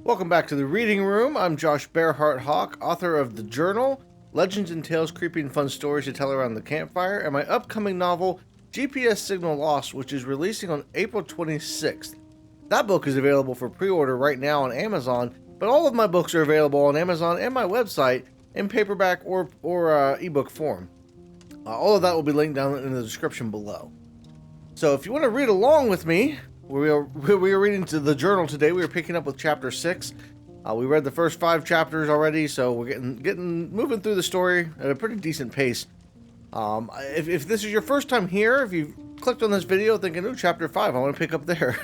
Welcome back to the Reading Room. I'm Josh Bearheart Hawk, author of The Journal, Legends and Tales, Creepy and Fun Stories to Tell Around the Campfire, and my upcoming novel, GPS Signal Lost, which is releasing on April 26th. That book is available for pre-order right now on Amazon, but all of my books are available on Amazon and my website in paperback or ebook form. All of that will be linked down in the description below. So if you want to read along with me, we are reading to the journal today. We are picking up with chapter 6. We read the first 5 chapters already, so we're getting moving through the story at a pretty decent pace. If this is your first time here, if you clicked on this video thinking, "Ooh, chapter 5, I want to pick up there,"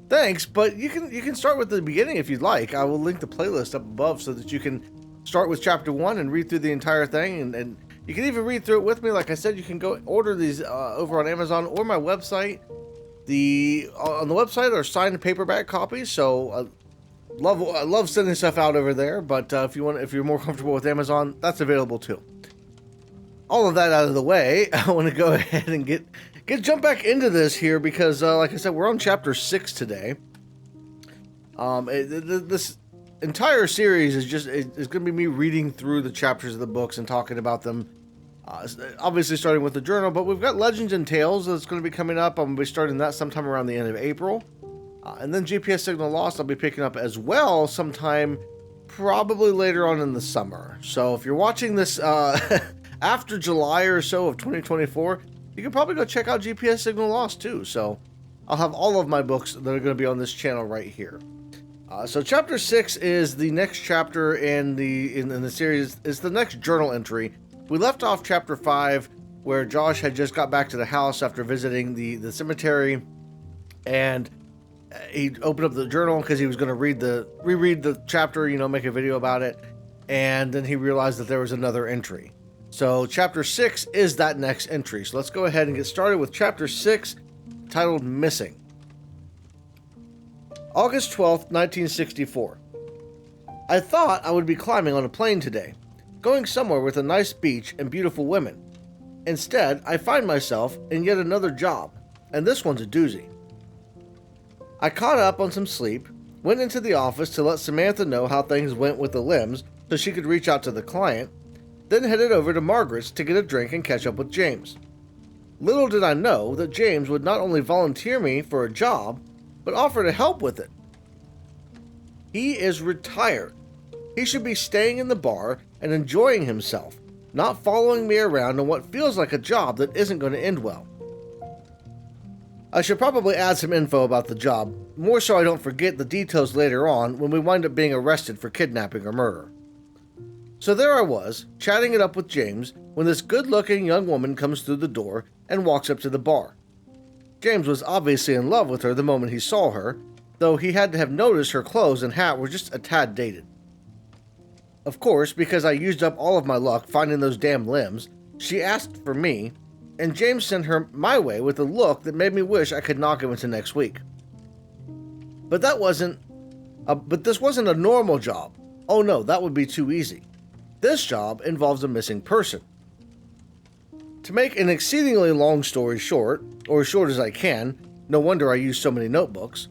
thanks. But you can start with the beginning if you'd like. I will link the playlist up above so that you can start with chapter 1 and read through the entire thing, and you can even read through it with me. Like I said, you can go order these over on Amazon or my website. On the website are signed paperback copies, so I love sending stuff out over there. But if you're more comfortable with Amazon, that's available too. All of that out of the way, I want to go ahead and jump back into this here because, like I said, we're on chapter 6 today. This entire series is going to be me reading through the chapters of the books and talking about them. Obviously starting with the journal, but we've got Legends and Tales that's going to be coming up. I'm going to be starting that sometime around the end of April. And then GPS Signal Lost I'll be picking up as well sometime probably later on in the summer. So if you're watching this after July or so of 2024, you can probably go check out GPS Signal Lost too. So I'll have all of my books that are going to be on this channel right here. So chapter 6 is the next chapter in the series. It's the next journal entry. We left off chapter 5 where Josh had just got back to the house after visiting the cemetery, and he opened up the journal because he was going to reread the chapter, make a video about it, and then he realized that there was another entry. So chapter 6 is that next entry. So let's go ahead and get started with chapter 6, titled Missing. August 12th, 1964. I thought I would be climbing on a plane today, going somewhere with a nice beach and beautiful women. Instead, I find myself in yet another job, and this one's a doozy. I caught up on some sleep, went into the office to let Samantha know how things went with the limbs so she could reach out to the client, then headed over to Margaret's to get a drink and catch up with James. Little did I know that James would not only volunteer me for a job, but offer to help with it. He is retired. He should be staying in the bar and enjoying himself, not following me around on what feels like a job that isn't going to end well. I should probably add some info about the job, more so I don't forget the details later on when we wind up being arrested for kidnapping or murder. So there I was, chatting it up with James, when this good-looking young woman comes through the door and walks up to the bar. James was obviously in love with her the moment he saw her, though he had to have noticed her clothes and hat were just a tad dated. Of course, because I used up all of my luck finding those damn limbs, she asked for me, and James sent her my way with a look that made me wish I could knock him into next week. But this wasn't a normal job. Oh no, that would be too easy. This job involves a missing person. To make an exceedingly long story short, or as short as I can, no wonder I use so many notebooks,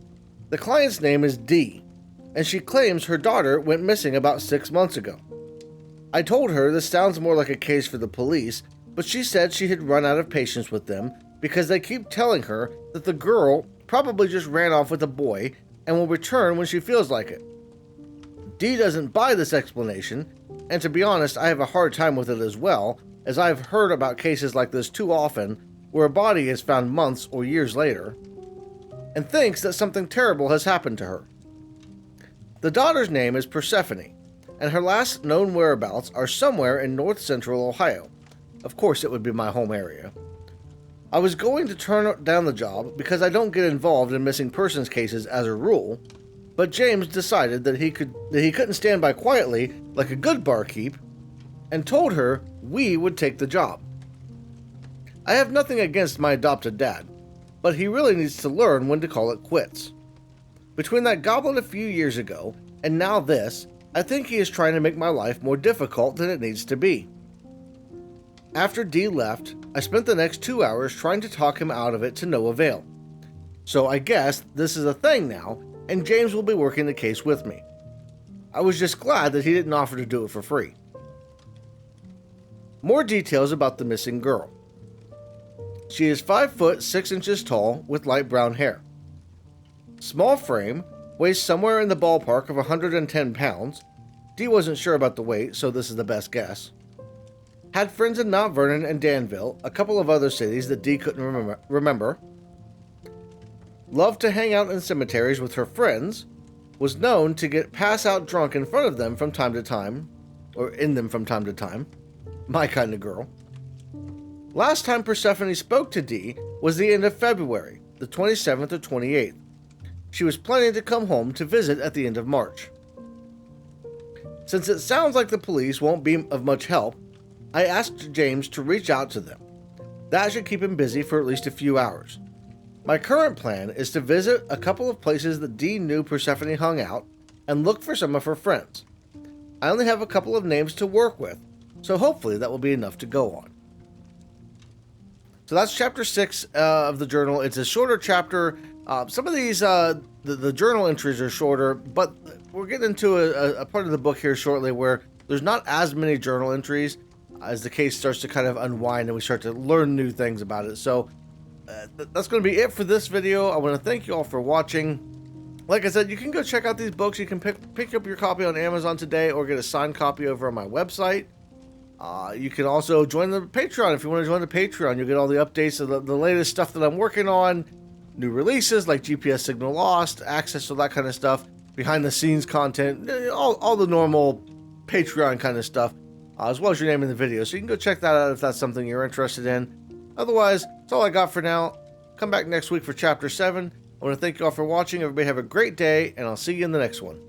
the client's name is Dee, and she claims her daughter went missing about 6 months ago. I told her this sounds more like a case for the police, but she said she had run out of patience with them because they keep telling her that the girl probably just ran off with a boy and will return when she feels like it. Dee doesn't buy this explanation, and to be honest, I have a hard time with it as well, as I've heard about cases like this too often where a body is found months or years later, and thinks that something terrible has happened to her. The daughter's name is Persephone, and her last known whereabouts are somewhere in north-central Ohio. Of course it would be my home area. I was going to turn down the job because I don't get involved in missing persons cases as a rule, but James decided that he couldn't stand by quietly like a good barkeep, and told her we would take the job. I have nothing against my adopted dad, but he really needs to learn when to call it quits. Between that goblet a few years ago and now this, I think he is trying to make my life more difficult than it needs to be. After Dee left, I spent the next 2 hours trying to talk him out of it to no avail. So I guess this is a thing now, and James will be working the case with me. I was just glad that he didn't offer to do it for free. More details about the missing girl. She is 5 foot 6 inches tall with light brown hair. Small frame, weighs somewhere in the ballpark of 110 pounds. Dee wasn't sure about the weight, so this is the best guess. Had friends in Mount Vernon and Danville, a couple of other cities that Dee couldn't remember. Loved to hang out in cemeteries with her friends. Was known to get pass out drunk in front of them from time to time, or in them from time to time. My kind of girl. Last time Persephone spoke to Dee was the end of February, the 27th or 28th. She was planning to come home to visit at the end of March. Since it sounds like the police won't be of much help, I asked James to reach out to them. That should keep him busy for at least a few hours. My current plan is to visit a couple of places that Dee knew Persephone hung out and look for some of her friends. I only have a couple of names to work with, so hopefully that will be enough to go on. So that's chapter 6 of the journal. It's a shorter chapter. Some of these, the journal entries are shorter, but we're getting into a part of the book here shortly where there's not as many journal entries as the case starts to kind of unwind and we start to learn new things about it. So that's going to be it for this video. I want to thank you all for watching. Like I said, you can go check out these books. You can pick up your copy on Amazon today or get a signed copy over on my website. You can also join the Patreon. If you want to join the Patreon, you'll get all the updates of the latest stuff that I'm working on. New releases like GPS Signal Lost, access to that kind of stuff, behind the scenes content, all the normal Patreon kind of stuff, as well as your name in the video. So you can go check that out if that's something you're interested in. Otherwise, that's all I got for now. Come back next week for chapter 7. I want to thank you all for watching. Everybody have a great day, and I'll see you in the next one.